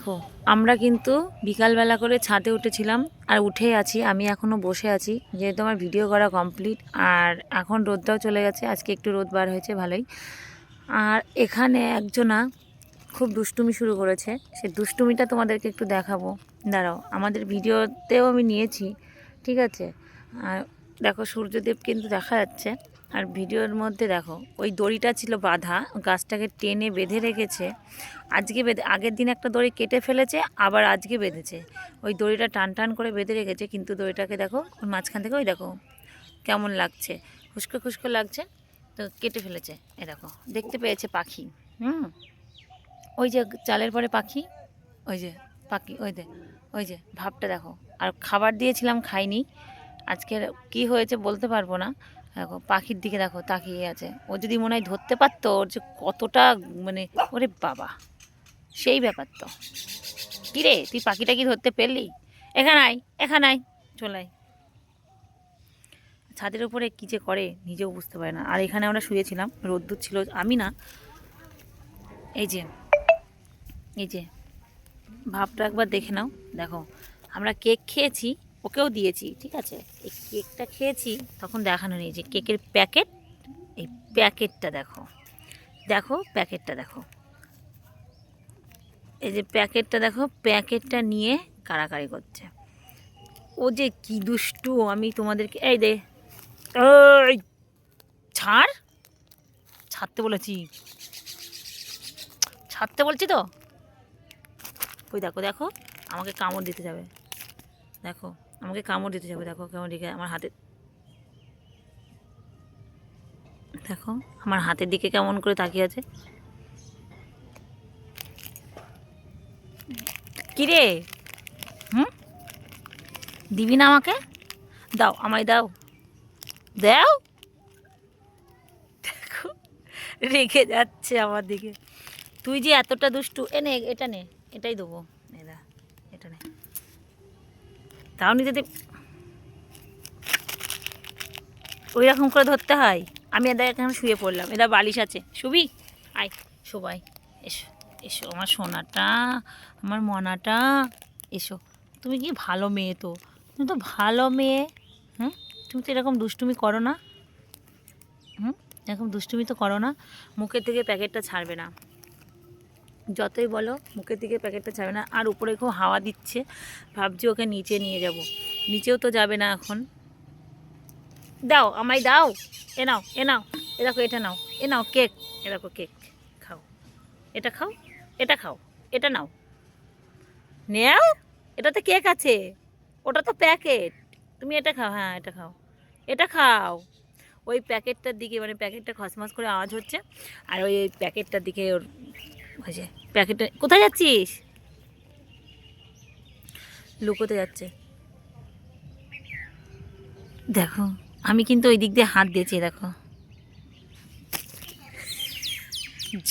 দেখো আমরা কিন্তু বিকালবেলা করে ছাদে উঠেছিলাম আর উঠেই আছি। আমি এখনও বসে আছি যেহেতু আমার ভিডিও করা কমপ্লিট। আর এখন রোদটাও চলে গেছে, আজকে একটু রোদ বার হয়েছে ভালোই। আর এখানে একজনা খুব দুষ্টুমি শুরু করেছে, সেই দুষ্টুমিটা তোমাদেরকে একটু দেখাবো। দাঁড়াও, আমাদের ভিডিওতেও আমি নিয়েছি, ঠিক আছে। আর দেখো সূর্যদেব কিন্তু দেখা যাচ্ছে। আর ভিডিওর মধ্যে দেখো ওই দড়িটা ছিল বাঁধা, গাছটাকে টেনে বেঁধে রেখেছে। আজকে আগের দিন একটা দড়ি কেটে ফেলেছে, আবার আজকে বেঁধেছে। ওই দড়িটা টান টান করে বেঁধে রেখেছে, কিন্তু দড়িটাকে দেখো ওই মাঝখান থেকে ওই দেখো কেমন লাগছে, খুশকো খুশকো লাগছে, তো কেটে ফেলেছে। এ দেখো দেখতে পেয়েছে পাখি। ওই যে চালের পরে পাখি, ওই যে পাখি, ওই যে ভাবটা দেখো। আর খাবার দিয়েছিলাম, খাইনি। আজকে কি হয়েছে বলতে পারবো না। দেখো পাখির দিকে দেখো তাকিয়ে আছে। ও যদি মনে হয় ধরতে পারতো, ওর যে কতটা মানে, ওরে বাবা সেই ব্যাপার তো। কী রে, তুই পাখিটা কি ধরতে পেরলি? এখানে আয়, এখানে আয়, চলে আয়। ছাদের উপরে কী যে করে নিজেও বুঝতে পারে না। আর এখানে আমরা শুয়েছিলাম, রোদ্দুর ছিল, আমি না, এই যে ভাবটা একবার দেখে নাও। দেখো আমরা কেক খেয়েছি, ওকেও দিয়েছি, ঠিক আছে। এই কেকটা খেয়েছি তখন দেখানো নেই যে কেকের প্যাকেট, এই প্যাকেটটা দেখো, দেখো প্যাকেটটা দেখো, এই যে প্যাকেটটা দেখো, প্যাকেটটা নিয়ে কাড়াকাড়ি করছে। ও যে কি দুষ্টু, আমি তোমাদেরকে এই দে, ওই ছাড়, ছাড়তে বলেছি, ছাড়তে বলছি তো। ওই দেখো দেখো আমাকে কামড় দিতে যাবে, দেখো আমাকে কামড় দিতে যাবে, দেখো কেমন দিকে আমার হাতে, দেখো আমার হাতের দিকে কেমন করে তাকিয়ে আছে। কিরে, দিবি না আমাকে? দাও, আমায় দাও, দাও। দেখো রেখে যাচ্ছে আমার দিকে। তুই যে এতটা দুষ্টু, নে এটা নে, এটাই দেবো, এটা নে। তাও নিতে দে, ওই রকম করে ধরতে হয়। আমি এদের এখানে শুয়ে পড়লাম, এরা বালিশ আছে, শুবি? আয় শোবাই, এসো এসো আমার সোনাটা, আমার মনাটা, এসো। তুমি কি ভালো মেয়ে, তো তুমি তো ভালো মেয়ে। হ্যাঁ, তুমি তো এরকম দুষ্টুমি করো না। এরকম দুষ্টুমি তো করো না। মুখের থেকে প্যাকেটটা ছাড়বে না, যতই বলো মুখের থেকে প্যাকেটটা ছাড়বে না। আর উপরে খুব হাওয়া দিচ্ছে, ভাবছি ওকে নিচে নিয়ে যাব, নিচেও তো যাবে না এখন। দাও, আমায় দাও, এ নাও, এ নাও, এ দেখো এটা নাও, এ নাও কেক, এ দেখো কেক, খাও, এটা খাও, এটা খাও, এটা নাও, নেও, এটাতে কেক আছে, ওটা তো প্যাকেট, তুমি এটা খাও, হ্যাঁ এটা খাও, এটা খাও। ওই প্যাকেটটার দিকে, মানে প্যাকেটটা খসমাস করে আওয়াজ হচ্ছে, আর ওই প্যাকেটটার দিকে ওর হয়েছে। প্যাকেটটা, কোথায় যাচ্ছিস? লুকোতে যাচ্ছে। দেখো আমি কিন্তু ওই দিক দিয়ে হাত দিয়েছি, দেখো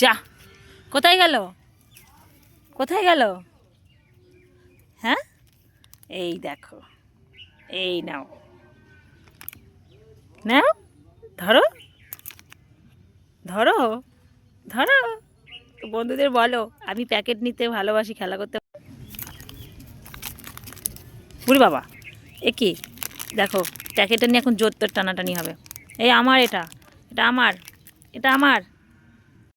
যা, কোথায় গেল, কোথায় গেল? হ্যাঁ, এই দেখো, এই নাও, নাও, ধরো, ধরো, ধরো। তো বন্ধুদের বলো আমি প্যাকেট নিতে ভালোবাসি, খেলা করতে। বুড়ি বাবা, এ কি, দেখো প্যাকেটটা নিয়ে এখন জোর তোর টানাটানি হবে। এই আমার, এটা এটা আমার, এটা আমার।